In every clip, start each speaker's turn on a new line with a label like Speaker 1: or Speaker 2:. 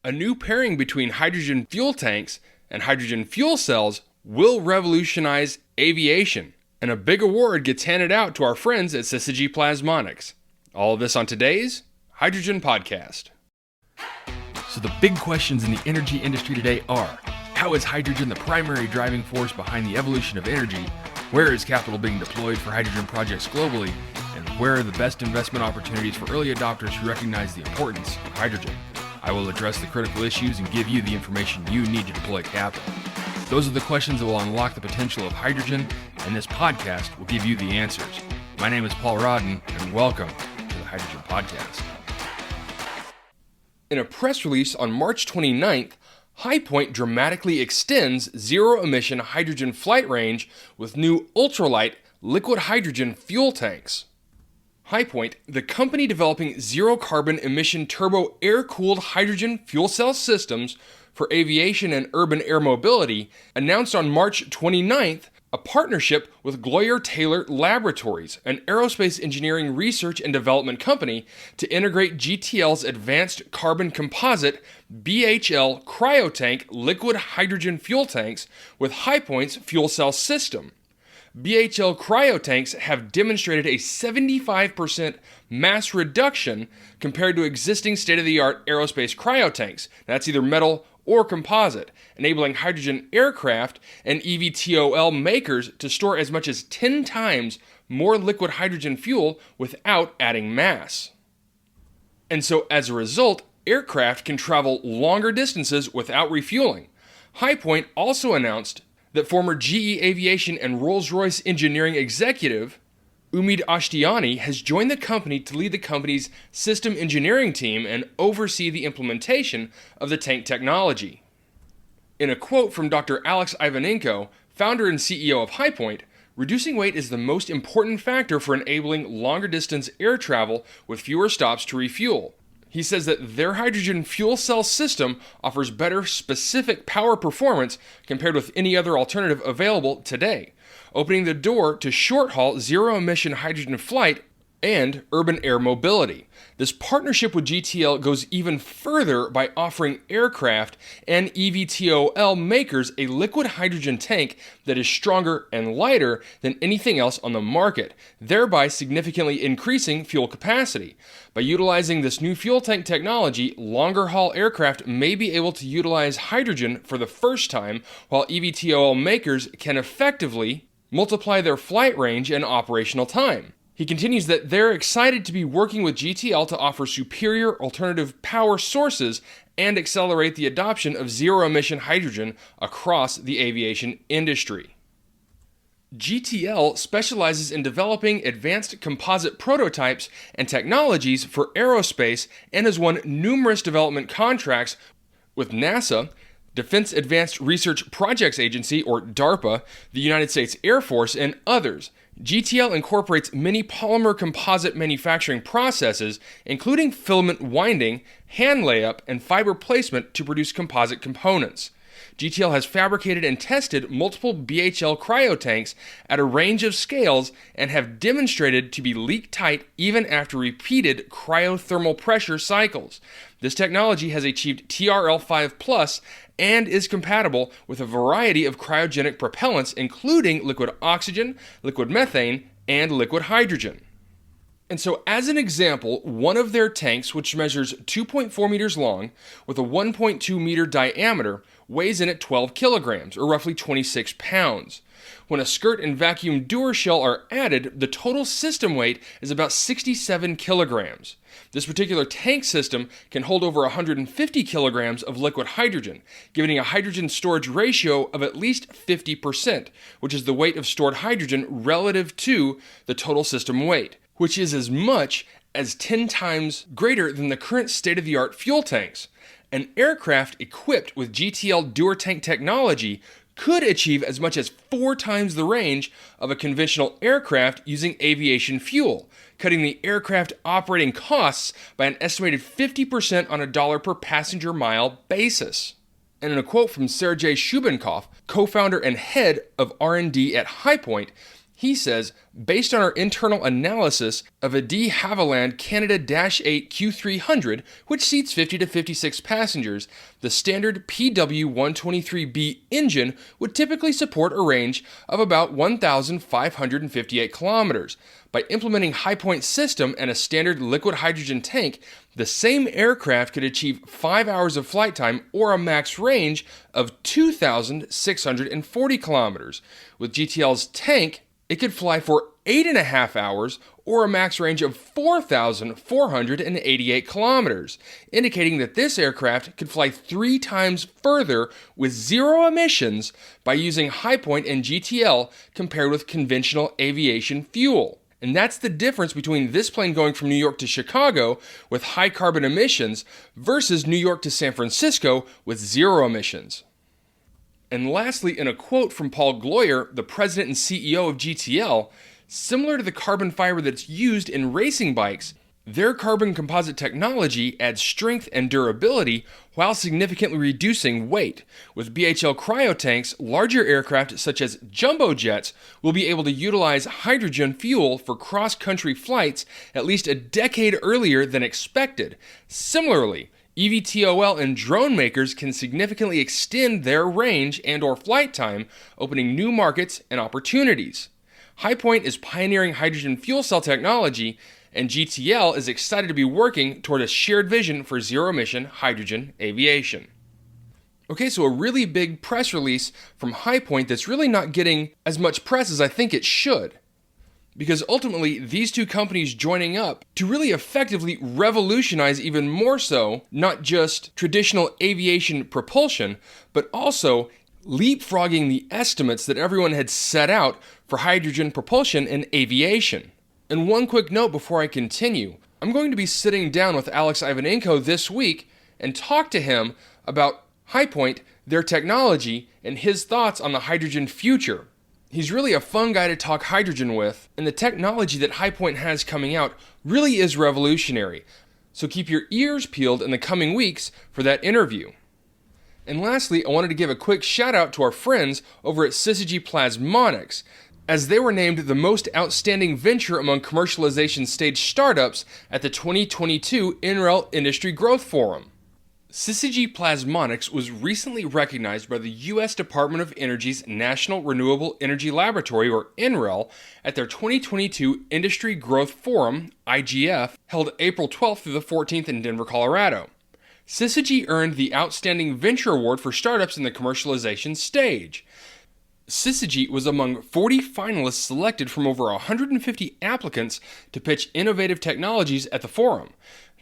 Speaker 1: A new pairing between hydrogen fuel tanks and hydrogen fuel cells will revolutionize aviation, and a big award gets handed out to our friends at Syzygy Plasmonics. All of this on today's Hydrogen Podcast. So the big questions in the energy industry today are: how is hydrogen the primary driving force behind the evolution of energy? Where is capital being deployed for hydrogen projects globally? And where are the best investment opportunities for early adopters who recognize the importance of hydrogen? I will address the critical issues and give you the information you need to deploy capital. Those are the questions that will unlock the potential of hydrogen, and this podcast will give you the answers. My name is Paul Rodden, and welcome to the Hydrogen Podcast. In a press release on March 29th, HighPoint dramatically extends zero-emission hydrogen flight range with new ultralight liquid hydrogen fuel tanks. HighPoint, the company developing zero-carbon emission turbo air-cooled hydrogen fuel cell systems for aviation and urban air mobility, announced on March 29th a partnership with Gloyer Taylor Laboratories, an aerospace engineering research and development company, to integrate GTL's advanced carbon composite BHL cryotank liquid hydrogen fuel tanks with HighPoint's fuel cell system. BHL cryotanks have demonstrated a 75% mass reduction compared to existing state-of-the-art aerospace cryotanks. That's either metal or composite, enabling hydrogen aircraft and eVTOL makers to store as much as 10 times more liquid hydrogen fuel without adding mass. And so as a result, aircraft can travel longer distances without refueling. HighPoint also announced that former GE Aviation and Rolls-Royce engineering executive Umid Ashtiani has joined the company to lead the company's system engineering team and oversee the implementation of the tank technology. In a quote from Dr. Alex Ivanenko, founder and CEO of HighPoint, reducing weight is the most important factor for enabling longer distance air travel with fewer stops to refuel. He says that their hydrogen fuel cell system offers better specific power performance compared with any other alternative available today, opening the door to short-haul zero-emission hydrogen flight and urban air mobility. This partnership with GTL goes even further by offering aircraft and eVTOL makers a liquid hydrogen tank that is stronger and lighter than anything else on the market, thereby significantly increasing fuel capacity. By utilizing this new fuel tank technology, longer-haul aircraft may be able to utilize hydrogen for the first time, while eVTOL makers can effectively multiply their flight range and operational time. He continues that they're excited to be working with GTL to offer superior alternative power sources and accelerate the adoption of zero-emission hydrogen across the aviation industry. GTL specializes in developing advanced composite prototypes and technologies for aerospace and has won numerous development contracts with NASA, Defense Advanced Research Projects Agency, or DARPA, the United States Air Force, and others. GTL incorporates many polymer composite manufacturing processes, including filament winding, hand layup, and fiber placement to produce composite components. GTL has fabricated and tested multiple BHL cryotanks at a range of scales and have demonstrated to be leak-tight even after repeated cryothermal pressure cycles. This technology has achieved TRL5+ and is compatible with a variety of cryogenic propellants, including liquid oxygen, liquid methane, and liquid hydrogen. And so, as an example, one of their tanks, which measures 2.4 meters long with a 1.2 meter diameter, weighs in at 12 kilograms, or roughly 26 pounds. When a skirt and vacuum Dewar shell are added, the total system weight is about 67 kilograms. This particular tank system can hold over 150 kilograms of liquid hydrogen, giving a hydrogen storage ratio of at least 50%, which is the weight of stored hydrogen relative to the total system weight, which is as much as 10 times greater than the current state-of-the-art fuel tanks. An aircraft equipped with GTL Dewar tank technology could achieve as much as 4 times the range of a conventional aircraft using aviation fuel, cutting the aircraft operating costs by an estimated 50% on a dollar per passenger mile basis. And in a quote from Sergei Shubenkov, co-founder and head of R&D at HighPoint, He says, based on our internal analysis of a de Havilland Canada-8 Q300, which seats 50 to 56 passengers, the standard PW123B engine would typically support a range of about 1,558 kilometers. By implementing Hi-Point system and a standard liquid hydrogen tank, the same aircraft could achieve 5 hours of flight time or a max range of 2,640 kilometers. With GTL's tank, it could fly for 8.5 hours or a max range of 4,488 kilometers, indicating that this aircraft could fly 3 times further with zero emissions by using Hi-Point and GTL compared with conventional aviation fuel. And that's the difference between this plane going from New York to Chicago with high carbon emissions versus New York to San Francisco with zero emissions. And lastly, in a quote from Paul Gloyer, the president and CEO of GTL, similar to the carbon fiber that's used in racing bikes, their carbon composite technology adds strength and durability while significantly reducing weight. With BHL cryotanks, larger aircraft such as jumbo jets will be able to utilize hydrogen fuel for cross-country flights at least a decade earlier than expected. Similarly, eVTOL and drone makers can significantly extend their range and/or flight time, opening new markets and opportunities. Hi-Point is pioneering hydrogen fuel cell technology, and GTL is excited to be working toward a shared vision for zero-emission hydrogen aviation. Okay, so a really big press release from Hi-Point that's really not getting as much press as I think it should. Because ultimately, these two companies joining up to really effectively revolutionize even more so, not just traditional aviation propulsion, but also leapfrogging the estimates that everyone had set out for hydrogen propulsion in aviation. And one quick note before I continue, I'm going to be sitting down with Alex Ivanenko this week and talk to him about Hi-Point, their technology, and his thoughts on the hydrogen future. He's really a fun guy to talk hydrogen with, and the technology that Hi-Point has coming out really is revolutionary. So keep your ears peeled in the coming weeks for that interview. And lastly, I wanted to give a quick shout out to our friends over at Syzygy Plasmonics, as they were named the most outstanding venture among commercialization stage startups at the 2022 NREL Industry Growth Forum. Syzygy Plasmonics was recently recognized by the U.S. Department of Energy's National Renewable Energy Laboratory, or NREL, at their 2022 Industry Growth Forum, IGF, held April 12th through the 14th in Denver, Colorado. Syzygy earned the Outstanding Venture Award for startups in the commercialization stage. Syzygy was among 40 finalists selected from over 150 applicants to pitch innovative technologies at the forum.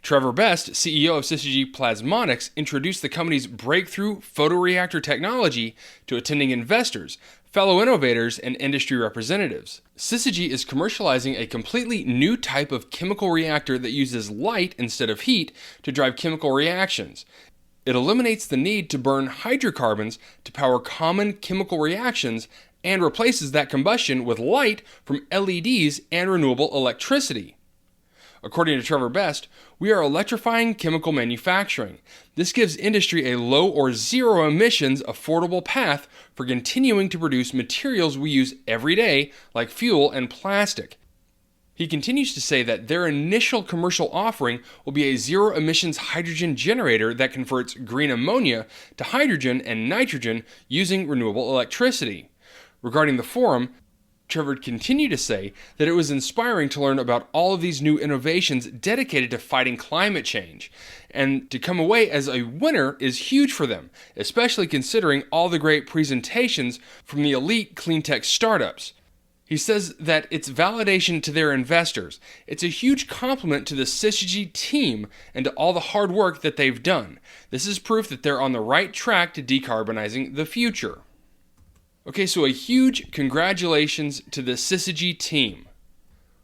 Speaker 1: Trevor Best, CEO of Syzygy Plasmonics, introduced the company's breakthrough photoreactor technology to attending investors, fellow innovators, and industry representatives. Syzygy is commercializing a completely new type of chemical reactor that uses light instead of heat to drive chemical reactions. It eliminates the need to burn hydrocarbons to power common chemical reactions and replaces that combustion with light from LEDs and renewable electricity. According to Trevor Best, we are electrifying chemical manufacturing. This gives industry a low or zero emissions affordable path for continuing to produce materials we use every day, like fuel and plastic. He continues to say that their initial commercial offering will be a zero emissions hydrogen generator that converts green ammonia to hydrogen and nitrogen using renewable electricity. Regarding the forum, Trevor continued to say that it was inspiring to learn about all of these new innovations dedicated to fighting climate change, and to come away as a winner is huge for them, especially considering all the great presentations from the elite clean tech startups. He says that it's validation to their investors. It's a huge compliment to the Syzygy team and to all the hard work that they've done. This is proof that they're on the right track to decarbonizing the future. Okay, so a huge congratulations to the Syzygy team.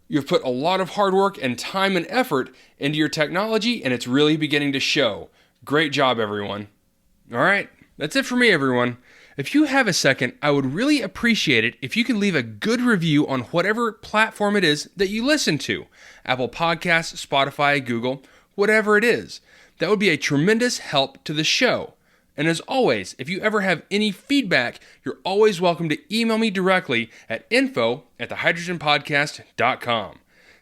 Speaker 1: You've put a lot of hard work and time and effort into your technology, and it's really beginning to show. Great job, everyone. All right, that's it for me, everyone. If you have a second, I would really appreciate it if you could leave a good review on whatever platform it is that you listen to. Apple Podcasts, Spotify, Google, whatever it is. That would be a tremendous help to the show. And as always, if you ever have any feedback, you're always welcome to email me directly at info@thehydrogenpodcast.com.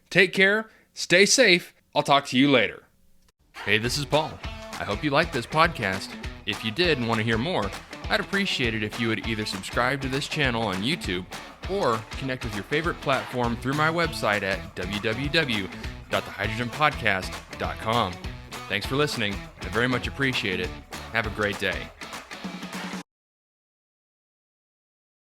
Speaker 1: Take care, stay safe, I'll talk to you later. Hey, this is Paul. I hope you liked this podcast. If you did and want to hear more, I'd appreciate it if you would either subscribe to this channel on YouTube or connect with your favorite platform through my website at www.thehydrogenpodcast.com. Thanks for listening. I very much appreciate it. Have a great day.